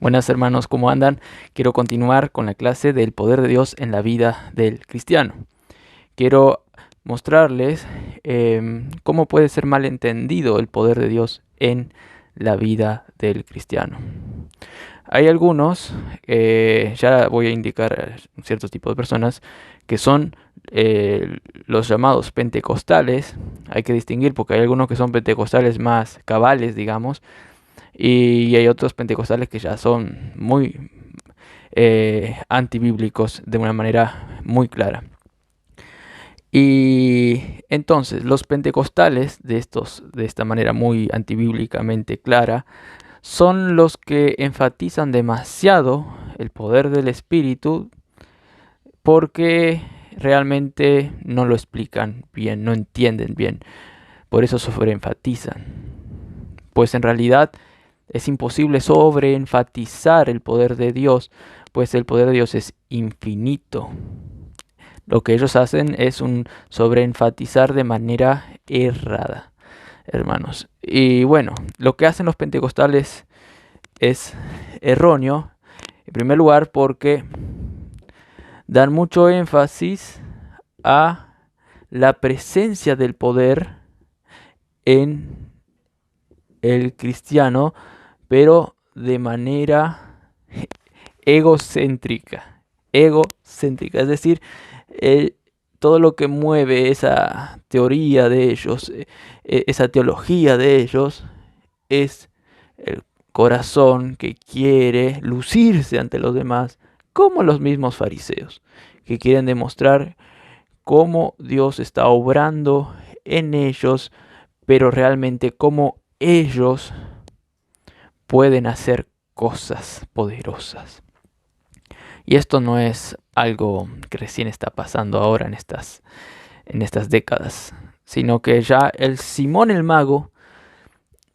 Buenas hermanos, ¿cómo andan? Quiero continuar con la clase del poder de Dios en la vida del cristiano. Quiero mostrarles cómo puede ser malentendido el poder de Dios en la vida del cristiano. Hay algunos, ya voy a indicar a ciertos tipos de personas, que son los llamados pentecostales. Hay que distinguir porque hay algunos que son pentecostales más cabales, digamos, y hay otros pentecostales que ya son muy antibíblicos de una manera muy clara. Y entonces los pentecostales de esta manera muy antibíblicamente clara son los que enfatizan demasiado el poder del Espíritu porque realmente no lo explican bien, no entienden bien. Por eso sobreenfatizan. Pues en realidad es imposible sobreenfatizar el poder de Dios, pues el poder de Dios es infinito. Lo que ellos hacen es un sobreenfatizar de manera errada, hermanos. Y bueno, lo que hacen los pentecostales es erróneo, en primer lugar porque dan mucho énfasis a la presencia del poder en el cristiano, pero de manera egocéntrica, es decir, todo lo que mueve esa teoría de ellos, esa teología de ellos, es el corazón que quiere lucirse ante los demás, como los mismos fariseos, que quieren demostrar cómo Dios está obrando en ellos, pero realmente cómo ellos pueden hacer cosas poderosas. Y esto no es algo que recién está pasando ahora en estas décadas, sino que ya el Simón el Mago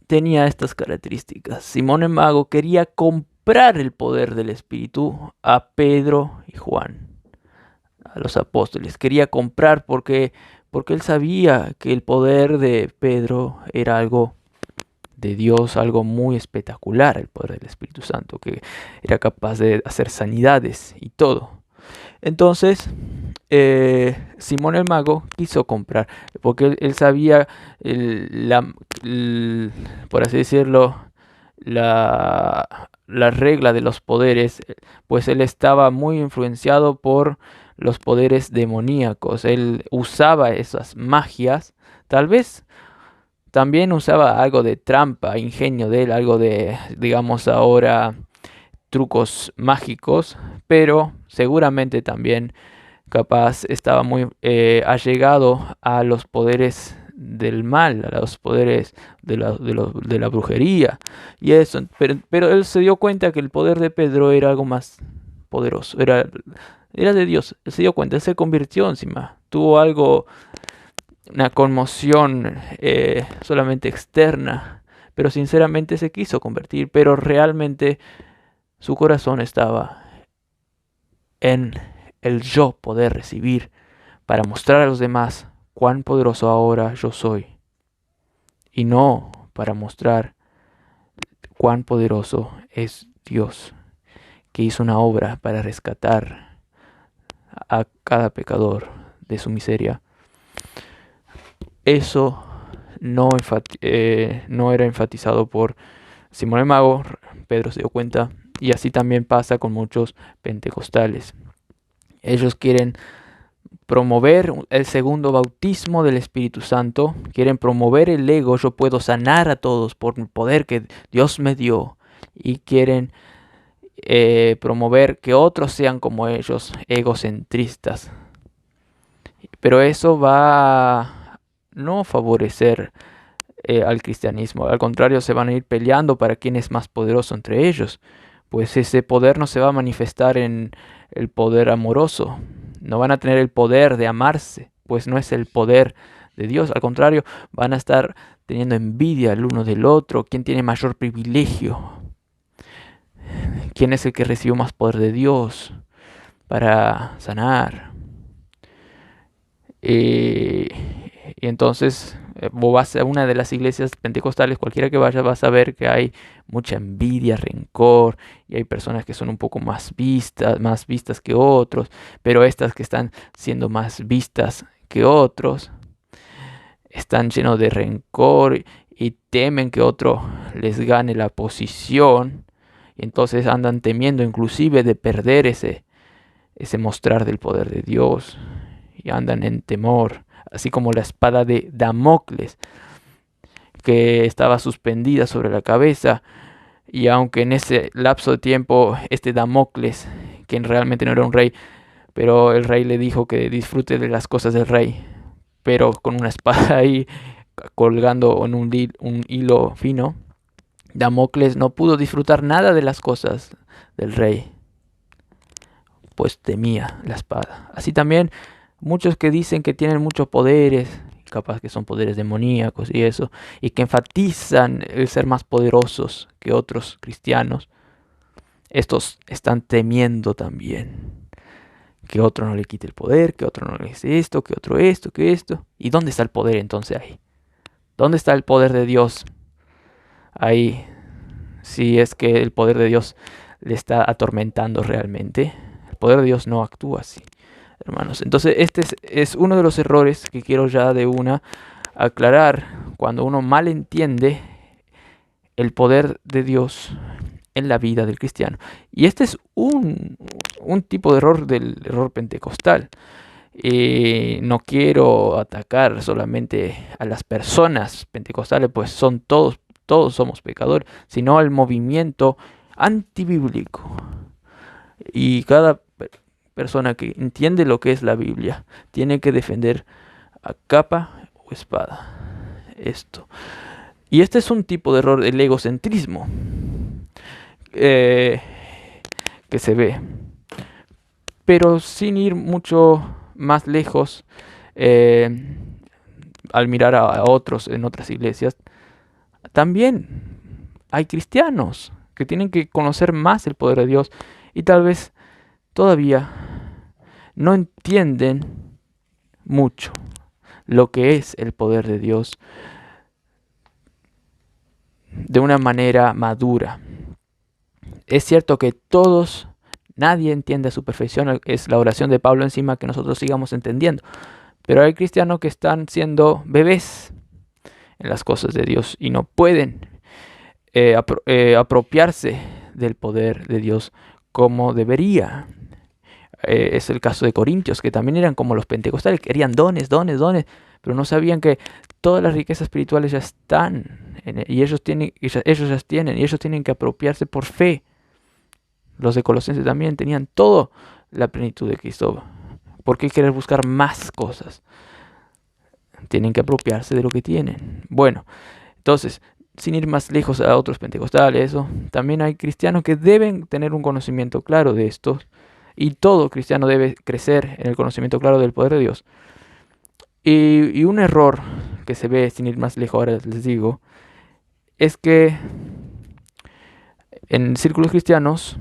tenía estas características. Simón el Mago quería comprar el poder del Espíritu a Pedro y Juan, a los apóstoles. Quería comprar porque él sabía que el poder de Pedro era algo de Dios, algo muy espectacular, el poder del Espíritu Santo, que era capaz de hacer sanidades y todo. Entonces, Simón el Mago quiso comprar, porque él sabía, por así decirlo, la regla de los poderes, pues él estaba muy influenciado por los poderes demoníacos. Él usaba esas magias, tal vez también usaba algo de trampa, ingenio de él, algo de, digamos ahora, trucos mágicos, pero seguramente también capaz estaba muy allegado a los poderes del mal, a los poderes de la brujería y eso, pero él se dio cuenta que el poder de Pedro era algo más poderoso, era de Dios. Él se dio cuenta, él se convirtió encima, tuvo algo, una conmoción solamente externa, pero sinceramente se quiso convertir, pero realmente su corazón estaba en el yo poder recibir para mostrar a los demás cuán poderoso ahora yo soy, y no para mostrar cuán poderoso es Dios, que hizo una obra para rescatar a cada pecador de su miseria. Eso no era enfatizado por Simón el Mago. Pedro se dio cuenta, y así también pasa con muchos pentecostales. Ellos quieren promover el segundo bautismo del Espíritu Santo, quieren promover el ego, yo puedo sanar a todos por el poder que Dios me dio, y quieren promover que otros sean como ellos, egocentristas. Pero eso va a no favorecer al cristianismo, al contrario, se van a ir peleando para quién es más poderoso entre ellos, pues ese poder no se va a manifestar en el poder amoroso, no van a tener el poder de amarse, pues no es el poder de Dios, al contrario, van a estar teniendo envidia el uno del otro, quién tiene mayor privilegio, quién es el que recibió más poder de Dios para sanar. Y entonces Vos vas a una de las iglesias pentecostales, cualquiera que vaya, vas a ver que hay mucha envidia, rencor, y hay personas que son un poco más vistas que otros, pero estas que están siendo más vistas que otros, están llenos de rencor y temen que otro les gane la posición, y entonces andan temiendo inclusive de perder ese mostrar del poder de Dios, y andan en temor, así como la espada de Damocles, que estaba suspendida sobre la cabeza, y aunque en ese lapso de tiempo este Damocles, quien realmente no era un rey, pero el rey le dijo que disfrute de las cosas del rey, pero con una espada ahí colgando en un hilo fino, Damocles no pudo disfrutar nada de las cosas del rey, pues temía la espada. Así también muchos que dicen que tienen muchos poderes, capaz que son poderes demoníacos y eso, y que enfatizan el ser más poderosos que otros cristianos, estos están temiendo también que otro no le quite el poder, que otro no le hace esto, que otro esto, que esto. ¿Y dónde está el poder entonces ahí? ¿Dónde está el poder de Dios ahí? Si es que el poder de Dios le está atormentando realmente. El poder de Dios no actúa así, hermanos. Entonces este es uno de los errores que quiero ya de una aclarar cuando uno mal entiende el poder de Dios en la vida del cristiano. Y este es un tipo de error del error pentecostal. No quiero atacar solamente a las personas pentecostales, pues son todos somos pecadores, sino al movimiento antibíblico. Y cada persona que entiende lo que es la Biblia tiene que defender a capa o espada esto. Y este es un tipo de error del egocentrismo que se ve. Pero sin ir mucho más lejos, al mirar a otros en otras iglesias, también hay cristianos que tienen que conocer más el poder de Dios y tal vez todavía no entienden mucho lo que es el poder de Dios de una manera madura. Es cierto que nadie entiende a su perfección, es la oración de Pablo encima que nosotros sigamos entendiendo, pero hay cristianos que están siendo bebés en las cosas de Dios y no pueden apropiarse del poder de Dios como debería. Es el caso de Corintios, que también eran como los pentecostales, querían dones, pero no sabían que todas las riquezas espirituales ya están y ellos ya tienen, y ellos tienen que apropiarse por fe. Los de Colosenses también tenían toda la plenitud de Cristo. ¿Por qué querer buscar más cosas? Tienen que apropiarse de lo que tienen. Bueno, entonces, sin ir más lejos a otros pentecostales, también hay cristianos que deben tener un conocimiento claro de esto. Y todo cristiano debe crecer en el conocimiento claro del poder de Dios. Y un error que se ve, sin ir más lejos, ahora les digo, es que en círculos cristianos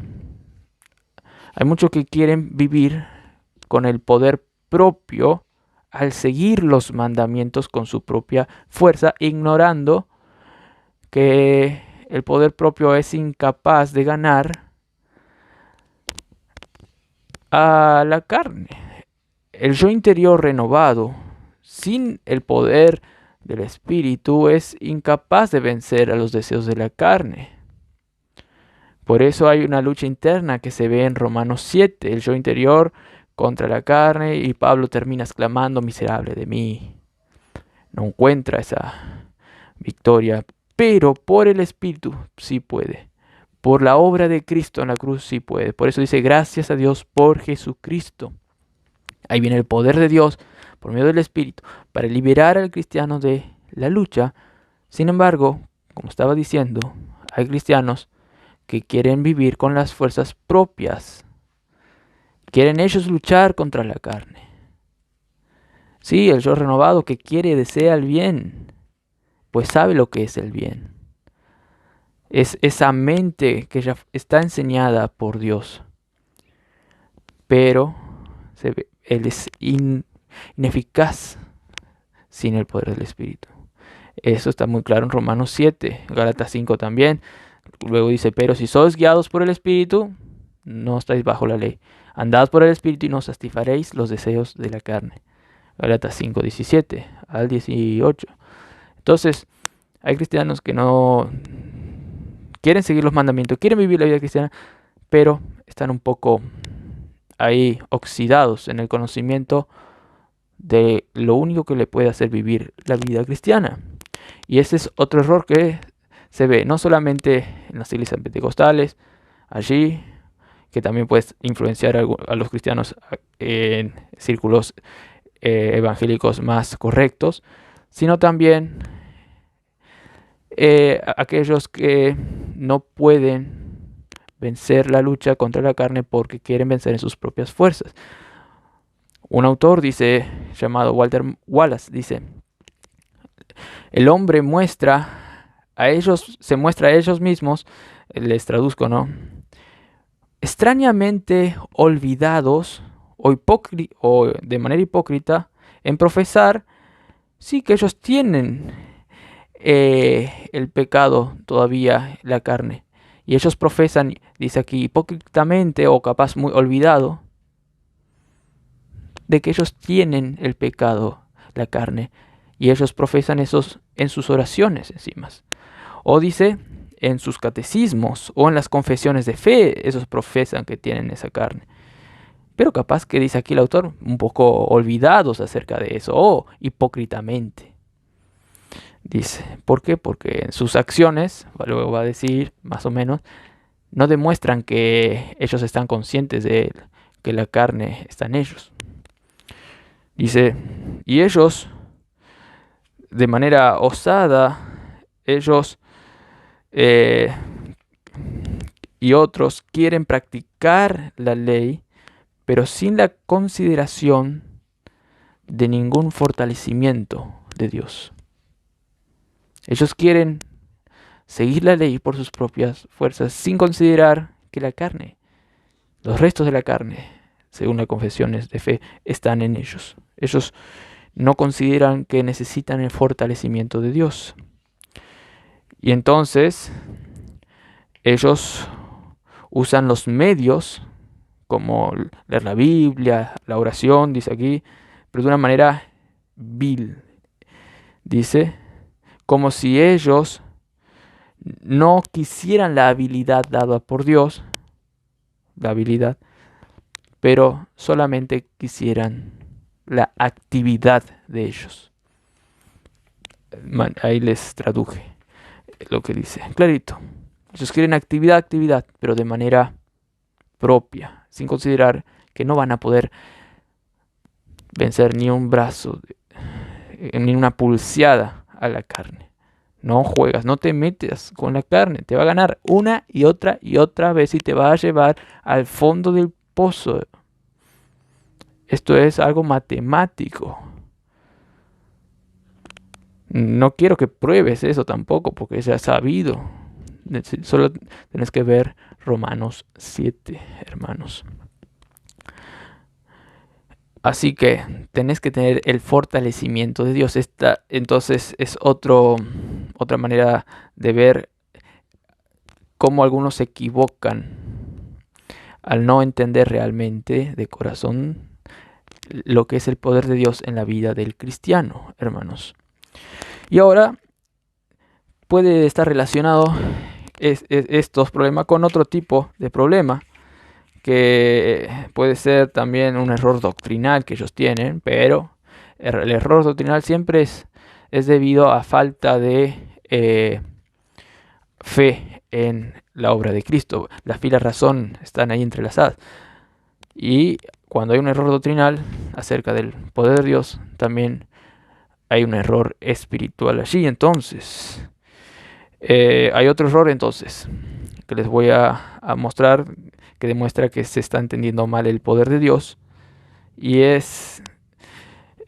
hay muchos que quieren vivir con el poder propio al seguir los mandamientos con su propia fuerza, ignorando que el poder propio es incapaz de ganar a la carne. El yo interior renovado, sin el poder del Espíritu, es incapaz de vencer a los deseos de la carne. Por eso hay una lucha interna que se ve en Romanos 7, el yo interior contra la carne, y Pablo termina exclamando: miserable de mí. No encuentra esa victoria, pero por el Espíritu sí puede. Por la obra de Cristo en la cruz sí puede. Por eso dice: gracias a Dios por Jesucristo. Ahí viene el poder de Dios por medio del Espíritu para liberar al cristiano de la lucha. Sin embargo, como estaba diciendo, hay cristianos que quieren vivir con las fuerzas propias. Quieren ellos luchar contra la carne. Sí, el yo renovado que desea el bien, pues sabe lo que es el bien. Es esa mente que ya está enseñada por Dios. Pero él es ineficaz sin el poder del Espíritu. Eso está muy claro en Romanos 7, Gálatas 5 también. Luego dice, pero si sois guiados por el Espíritu, no estáis bajo la ley. Andad por el Espíritu y no satisfaréis los deseos de la carne. Gálatas 5, 17 al 18. Entonces, hay cristianos que no quieren seguir los mandamientos, quieren vivir la vida cristiana, pero están un poco ahí oxidados en el conocimiento de lo único que le puede hacer vivir la vida cristiana. Y ese es otro error que se ve no solamente en las iglesias pentecostales, allí, que también puede influenciar a los cristianos en círculos evangélicos más correctos, sino también aquellos que no pueden vencer la lucha contra la carne porque quieren vencer en sus propias fuerzas. Un autor dice, llamado Walter Wallace, dice, el hombre se muestra a ellos mismos, les traduzco, ¿no? Extrañamente olvidados o de manera hipócrita en profesar, sí que ellos tienen el pecado todavía, la carne. Y ellos profesan, dice aquí, hipócritamente o capaz muy olvidado, de que ellos tienen el pecado, la carne. Y ellos profesan esos en sus oraciones encima. O dice, en sus catecismos o en las confesiones de fe, esos profesan que tienen esa carne. Pero capaz que dice aquí el autor, un poco olvidados acerca de eso, o hipócritamente. Dice, ¿por qué? Porque en sus acciones, luego va a decir más o menos, no demuestran que ellos están conscientes de que la carne está en ellos. Dice, y ellos, de manera osada, ellos y otros quieren practicar la ley, pero sin la consideración de ningún fortalecimiento de Dios. Ellos quieren seguir la ley por sus propias fuerzas, sin considerar que la carne, los restos de la carne, según las confesiones de fe, están en ellos. Ellos no consideran que necesitan el fortalecimiento de Dios. Y entonces, ellos usan los medios, como leer la Biblia, la oración, dice aquí, pero de una manera vil. Dice, como si ellos no quisieran la habilidad dada por Dios, la habilidad, pero solamente quisieran la actividad de ellos. Ahí les traduje lo que dice, clarito. Ellos quieren actividad, pero de manera propia, sin considerar que no van a poder vencer ni un brazo, ni una pulseada a la carne. No juegas, no te metas con la carne, te va a ganar una y otra vez y te va a llevar al fondo del pozo. Esto es algo matemático. No quiero que pruebes eso tampoco, porque ya es sabido. Solo tienes que ver Romanos 7, hermanos. Así que tenés que tener el fortalecimiento de Dios. Esta entonces es otra manera de ver cómo algunos se equivocan al no entender realmente de corazón lo que es el poder de Dios en la vida del cristiano, hermanos. Y ahora puede estar relacionado estos problemas con otro tipo de problema, que puede ser también un error doctrinal que ellos tienen, pero el error doctrinal siempre es debido a falta de fe en la obra de Cristo. La fe y la razón están ahí entrelazadas. Y cuando hay un error doctrinal acerca del poder de Dios, también hay un error espiritual allí. Entonces, hay otro error entonces que les voy a mostrar, que demuestra que se está entendiendo mal el poder de Dios. Y el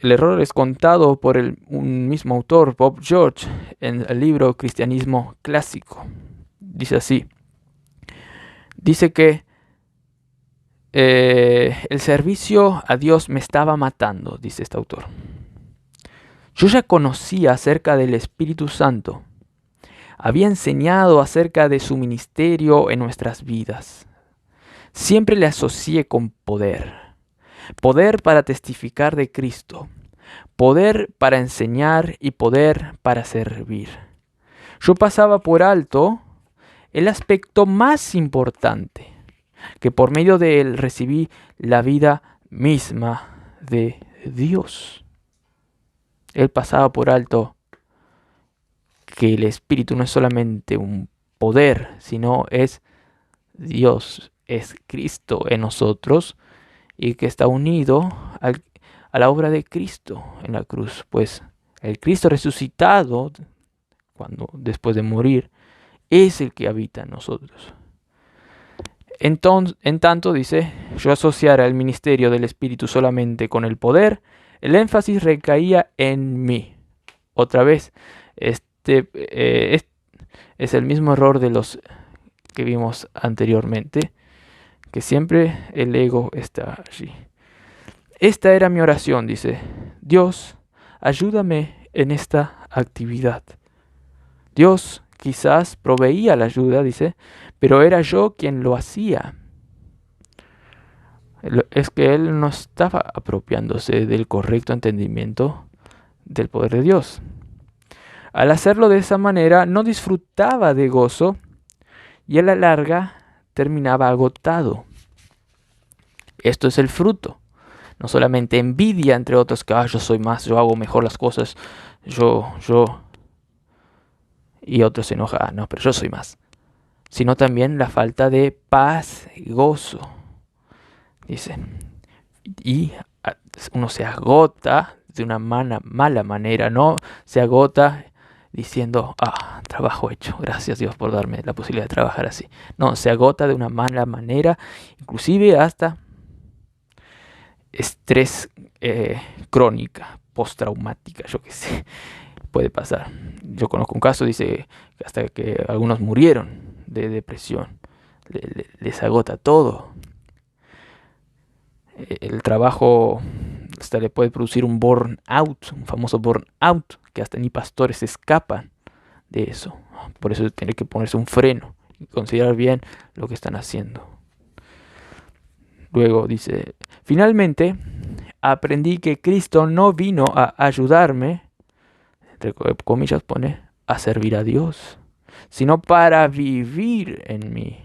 error es contado por un mismo autor, Bob George, en el libro Cristianismo Clásico. Dice así. Dice que el servicio a Dios me estaba matando, dice este autor. Yo ya conocía acerca del Espíritu Santo. Había enseñado acerca de su ministerio en nuestras vidas. Siempre le asocié con poder. Poder para testificar de Cristo. Poder para enseñar y poder para servir. Yo pasaba por alto el aspecto más importante, que por medio de él recibí la vida misma de Dios. Él pasaba por alto que el Espíritu no es solamente un poder, sino es Dios, es Cristo en nosotros y que está unido a la obra de Cristo en la cruz. Pues el Cristo resucitado, después de morir, es el que habita en nosotros. Entonces, en tanto, dice, yo asociara el ministerio del Espíritu solamente con el poder, el énfasis recaía en mí. Otra vez, es el mismo error de los que vimos anteriormente, que siempre el ego está allí. Esta era mi oración, dice, Dios, ayúdame en esta actividad. Dios quizás proveía la ayuda, dice, pero era yo quien lo hacía. Es que él no estaba apropiándose del correcto entendimiento del poder de Dios. Al hacerlo de esa manera, no disfrutaba de gozo y a la larga terminaba agotado. Esto es el fruto. No solamente envidia entre otros, que yo soy más, yo hago mejor las cosas, yo. Y otros se enojan, no, pero yo soy más. Sino también la falta de paz y gozo. Dice, y uno se agota de una mala manera, no se agota diciendo, trabajo hecho, gracias Dios por darme la posibilidad de trabajar así. No, se agota de una mala manera, inclusive hasta estrés crónica, postraumática, yo qué sé, puede pasar. Yo conozco un caso, dice, hasta que algunos murieron de depresión, les agota todo. El trabajo hasta le puede producir un burnout, un famoso burnout, que hasta ni pastores escapan de eso. Por eso tiene que ponerse un freno y considerar bien lo que están haciendo. Luego dice, finalmente aprendí que Cristo no vino a ayudarme, entre comillas pone, a servir a Dios, sino para vivir en mí.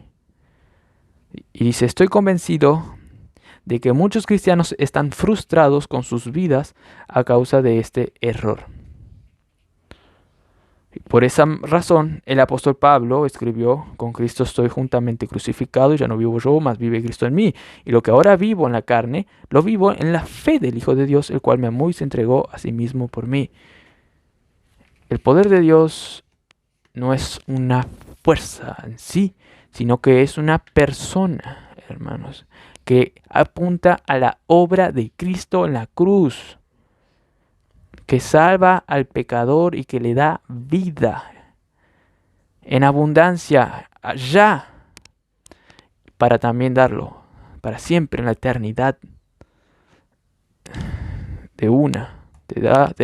Y dice, estoy convencido de que muchos cristianos están frustrados con sus vidas a causa de este error. Por esa razón, el apóstol Pablo escribió, con Cristo estoy juntamente crucificado y ya no vivo yo, mas vive Cristo en mí. Y lo que ahora vivo en la carne, lo vivo en la fe del Hijo de Dios, el cual me amó y se entregó a sí mismo por mí. El poder de Dios no es una fuerza en sí, sino que es una persona, hermanos, que apunta a la obra de Cristo en la cruz, que salva al pecador y que le da vida en abundancia allá, para también darlo para siempre en la eternidad. Te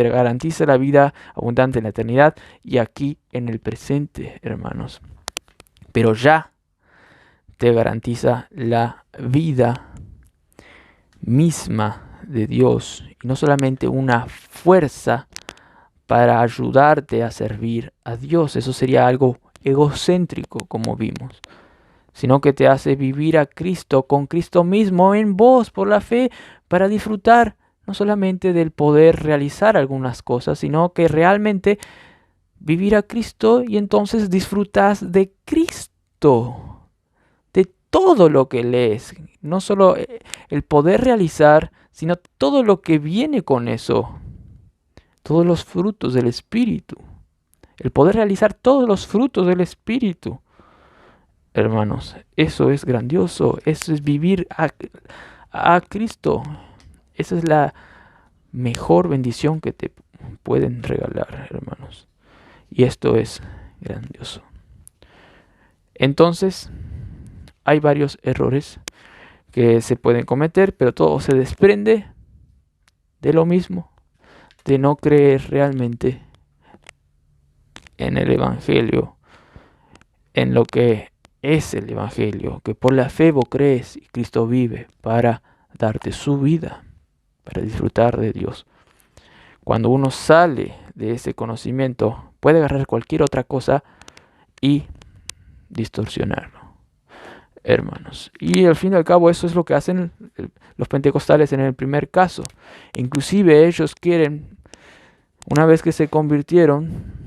garantiza la vida abundante en la eternidad y aquí en el presente, hermanos. Pero ya te garantiza la vida misma de Dios y no solamente una fuerza para ayudarte a servir a Dios. Eso sería algo egocéntrico, como vimos, sino que te hace vivir a Cristo, con Cristo mismo en vos, por la fe, para disfrutar no solamente del poder realizar algunas cosas, sino que realmente vivir a Cristo y entonces disfrutas de Cristo, de todo lo que lees, no solo el poder realizar, sino todo lo que viene con eso, todos los frutos del Espíritu, el poder realizar todos los frutos del Espíritu. Hermanos, eso es grandioso, eso es vivir a Cristo. Esa es la mejor bendición que te pueden regalar, hermanos. Y esto es grandioso. Entonces, hay varios errores que se pueden cometer, pero todo se desprende de lo mismo, de no creer realmente en el Evangelio, en lo que es el Evangelio, que por la fe vos crees y Cristo vive para darte su vida, para disfrutar de Dios. Cuando uno sale de ese conocimiento, puede agarrar cualquier otra cosa y distorsionarlo, hermanos. Y al fin y al cabo eso es lo que hacen los pentecostales en el primer caso. Inclusive ellos quieren, una vez que se convirtieron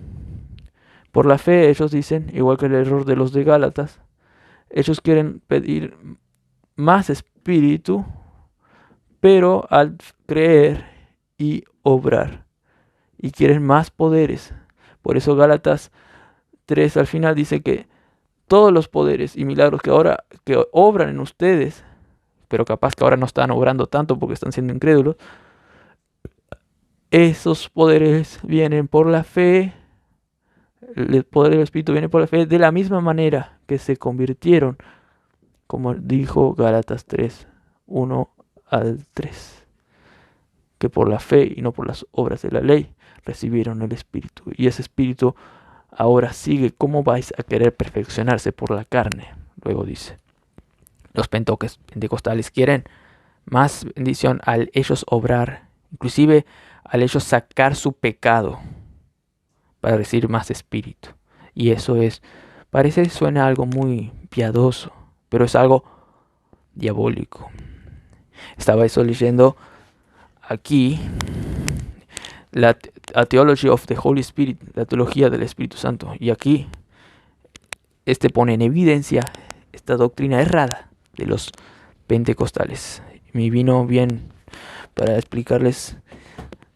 por la fe, ellos dicen, igual que el error de los de Gálatas, ellos quieren pedir más espíritu, pero al creer y obrar. Y quieren más poderes. Por eso Gálatas 3 al final dice que todos los poderes y milagros que ahora que obran en ustedes, pero capaz que ahora no están obrando tanto porque están siendo incrédulos, esos poderes vienen por la fe. El poder del Espíritu viene por la fe de la misma manera que se convirtieron, como dijo Gálatas 3, 1 al 3, que por la fe y no por las obras de la ley recibieron el Espíritu. Y ese Espíritu ahora sigue. ¿Cómo vais a querer perfeccionarse por la carne? Luego dice, los pentecostales quieren más bendición al ellos obrar, inclusive al ellos sacar su pecado para recibir más espíritu. Y eso suena algo muy piadoso, pero es algo diabólico. Estaba eso leyendo aquí la Theology of the Holy Spirit, la teología del Espíritu Santo, y aquí pone en evidencia esta doctrina errada de los pentecostales. Me vino bien para explicarles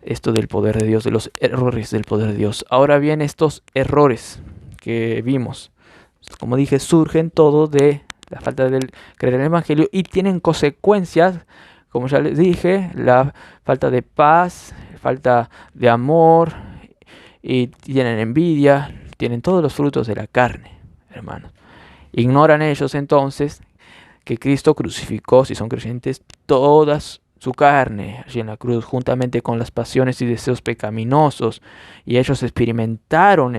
esto del poder de Dios, de los errores del poder de Dios. Ahora bien, estos errores que vimos, como dije, surgen todo de la falta de creer en el Evangelio y tienen consecuencias, como ya les dije, la falta de paz, falta de amor, y tienen envidia, tienen todos los frutos de la carne, hermanos. Ignoran ellos entonces que Cristo crucificó, si son creyentes, toda su carne allí en la cruz, juntamente con las pasiones y deseos pecaminosos, y ellos experimentaron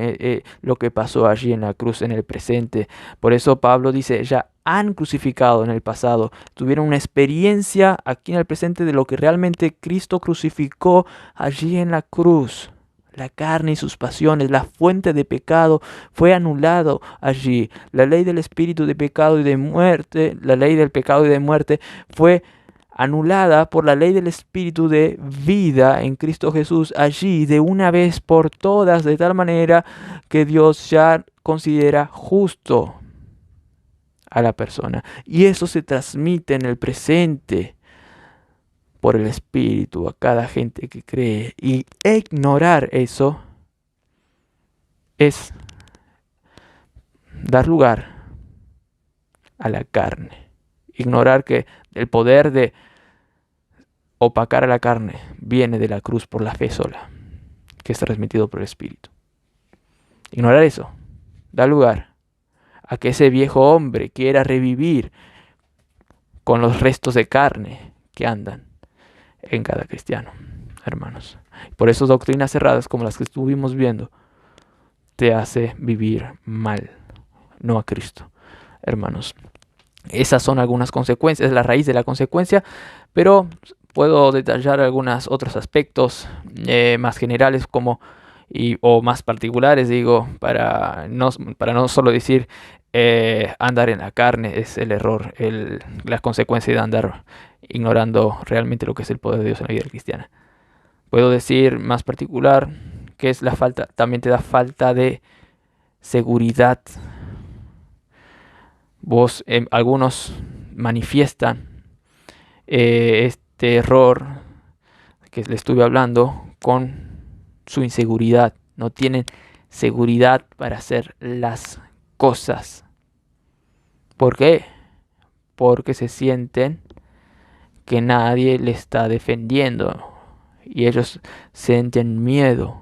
lo que pasó allí en la cruz en el presente. Por eso Pablo dice, ya han crucificado en el pasado, tuvieron una experiencia aquí en el presente de lo que realmente Cristo crucificó allí en la cruz. La carne y sus pasiones, la fuente de pecado fue anulado allí. La ley del espíritu de pecado y de muerte, la ley del pecado y de muerte fue anulada por la ley del espíritu de vida en Cristo Jesús allí de una vez por todas, de tal manera que Dios ya considera justo a la persona. Y eso se transmite en el presente por el Espíritu a cada gente que cree. Y ignorar eso es dar lugar a la carne. Ignorar que el poder de opacar a la carne viene de la cruz por la fe sola, que es transmitido por el Espíritu. Ignorar eso da lugar a que ese viejo hombre quiera revivir con los restos de carne que andan en cada cristiano, hermanos. Por eso doctrinas cerradas como las que estuvimos viendo te hace vivir mal, no a Cristo, hermanos. Esas son algunas consecuencias, es la raíz de la consecuencia, pero puedo detallar algunos otros aspectos más generales o más particulares, digo, para no solo decir andar en la carne es el error, la consecuencia de andar ignorando realmente lo que es el poder de Dios en la vida cristiana. Puedo decir más particular que es la falta, también te da falta de seguridad. Algunos manifiestan este error que le estuve hablando con su inseguridad. No tienen seguridad para hacer las cosas. ¿Por qué? Porque se sienten que nadie le está defendiendo y ellos sienten miedo.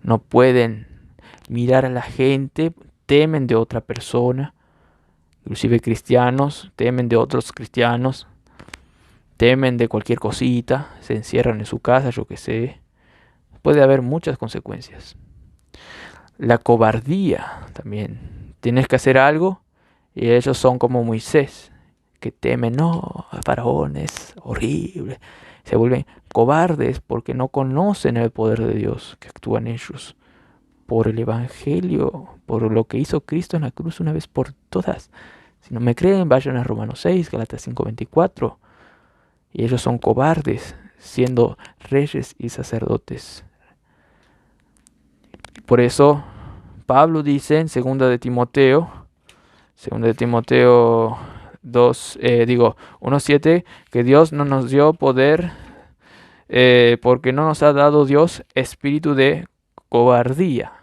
No pueden mirar a la gente, temen de otra persona. Inclusive cristianos temen de otros cristianos temen de cualquier cosita, se encierran en su casa, yo qué sé. Puede haber muchas consecuencias. La cobardía también. Tienes que hacer algo y ellos son como Moisés, que temen, no, Faraón es horrible. Se vuelven cobardes porque no conocen el poder de Dios que actúa en ellos. Por el Evangelio, por lo que hizo Cristo en la cruz una vez por todas. Si no me creen, vayan a Romanos 6, Gálatas 5:24. Y ellos son cobardes, siendo reyes y sacerdotes. Por eso Pablo dice en 1:7, que Dios no nos dio poder, porque no nos ha dado Dios espíritu de cobardía,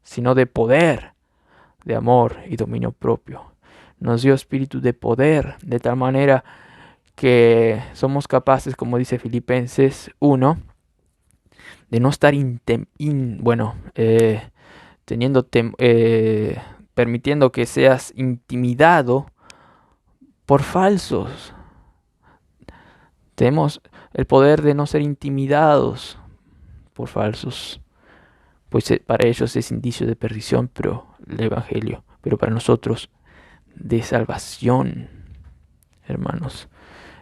sino de poder, de amor y dominio propio. Nos dio espíritu de poder, de tal manera que somos capaces, como dice Filipenses 1, de no estar permitiendo que seas intimidado por falsos. Tenemos el poder de no ser intimidados por falsos, pues para ellos es indicio de perdición, pero el Evangelio, pero para nosotros de salvación, hermanos.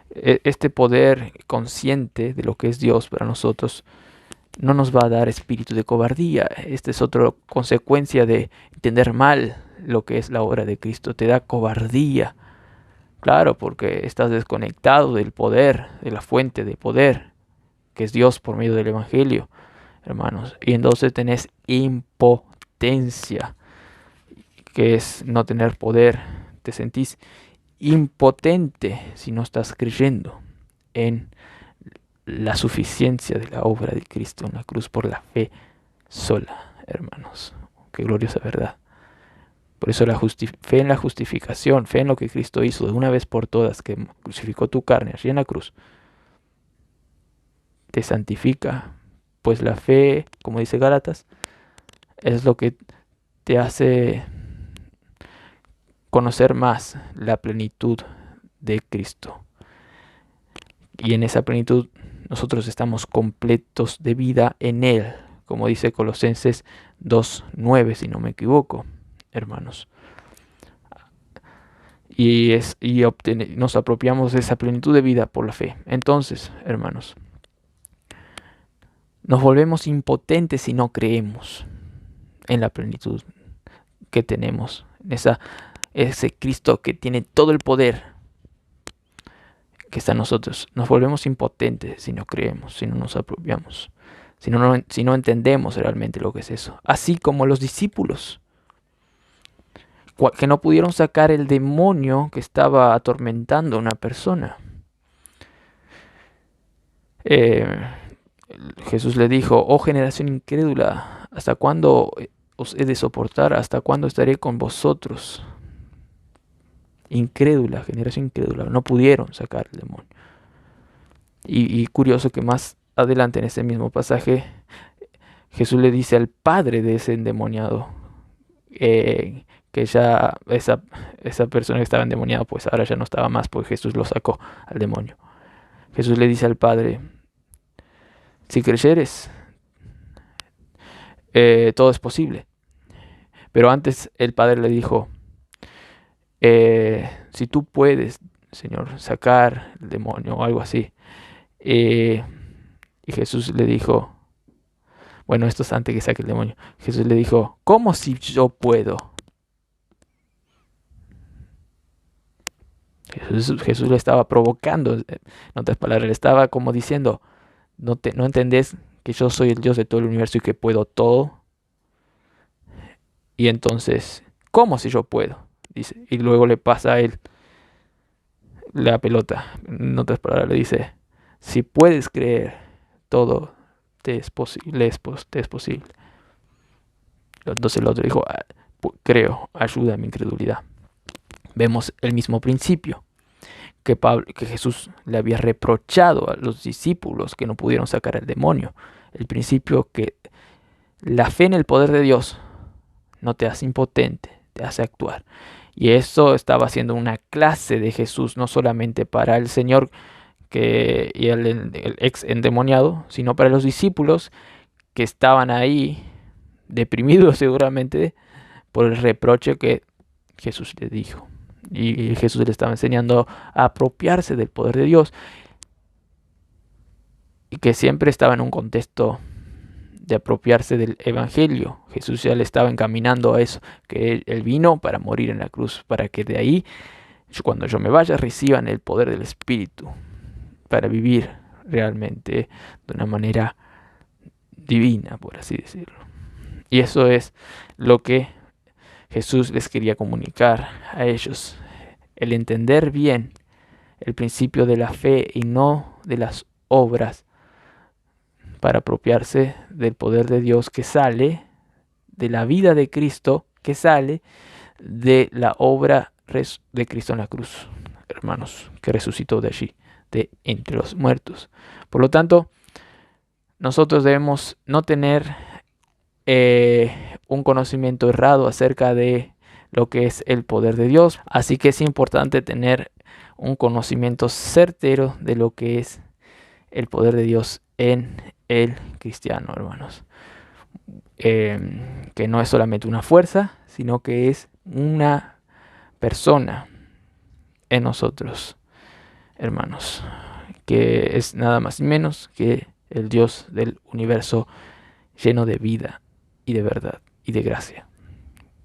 Este poder consciente de lo que es Dios para nosotros no nos va a dar espíritu de cobardía. Esta es otra consecuencia de entender mal lo que es la obra de Cristo. Te da cobardía. Claro, porque estás desconectado del poder, de la fuente de poder, que es Dios por medio del Evangelio, hermanos. Y entonces tenés impotencia, que es no tener poder. Te sentís impotente si no estás creyendo en la suficiencia de la obra de Cristo en la cruz por la fe sola, hermanos. Qué gloriosa verdad. Por eso fe en la justificación, fe en lo que Cristo hizo de una vez por todas, que crucificó tu carne allí en la cruz, te santifica. Pues la fe, como dice Gálatas, es lo que te hace conocer más la plenitud de Cristo. Y en esa plenitud nosotros estamos completos de vida en Él, como dice Colosenses 2:9, si no me equivoco, hermanos. Y nos apropiamos de esa plenitud de vida por la fe. Entonces, hermanos, nos volvemos impotentes si no creemos en la plenitud que tenemos, en ese Cristo que tiene todo el poder que está en nosotros. Nos volvemos impotentes si no creemos, si no nos apropiamos, si no entendemos realmente lo que es eso. Así como los discípulos, que no pudieron sacar el demonio que estaba atormentando a una persona. Jesús le dijo: oh generación incrédula, ¿hasta cuándo os he de soportar? ¿Hasta cuándo estaré con vosotros? Incrédula, generación incrédula. No pudieron sacar el demonio. Y curioso que más adelante en ese mismo pasaje, Jesús le dice al padre de ese endemoniado, que ya esa persona que estaba endemoniada, pues ahora ya no estaba más, pues Jesús lo sacó al demonio. Jesús le dice al padre: si creyeres, todo es posible. Pero antes el padre le dijo: si tú puedes, Señor, sacar el demonio o algo así. Y Jesús le dijo, bueno, esto es antes que saque el demonio. Jesús le dijo: ¿cómo si yo puedo? Jesús le estaba provocando, en otras palabras, le estaba como diciendo: ¿no entendés que yo soy el Dios de todo el universo y que puedo todo? Y entonces, ¿cómo si yo puedo? Dice, y luego le pasa a él la pelota. En otras palabras, le dice: si puedes creer, todo te es posible. Entonces el otro dijo: creo, ayuda a mi incredulidad. Vemos el mismo principio que Jesús le había reprochado a los discípulos que no pudieron sacar al demonio. El principio que la fe en el poder de Dios no te hace impotente, te hace actuar. Y eso estaba siendo una clase de Jesús, no solamente para el Señor y el ex endemoniado, sino para los discípulos que estaban ahí deprimidos seguramente por el reproche que Jesús les dijo. Y Jesús les estaba enseñando a apropiarse del poder de Dios, y que siempre estaba en un contexto de apropiarse del evangelio. Jesús ya le estaba encaminando a eso, que él vino para morir en la cruz, para que de ahí, cuando yo me vaya, reciban el poder del Espíritu para vivir realmente de una manera divina, por así decirlo. Y eso es lo que Jesús les quería comunicar a ellos, el entender bien el principio de la fe y no de las obras, para apropiarse del poder de Dios que sale de la vida de Cristo, que sale de la obra de Cristo en la cruz, hermanos, que resucitó de allí, de entre los muertos. Por lo tanto, nosotros debemos no tener un conocimiento errado acerca de lo que es el poder de Dios. Así que es importante tener un conocimiento certero de lo que es el poder de Dios en el cristiano, hermanos. Que no es solamente una fuerza, sino que es una persona en nosotros, hermanos, que es nada más y menos que el Dios del universo, lleno de vida y de verdad y de gracia.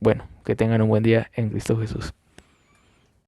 Bueno, que tengan un buen día en Cristo Jesús.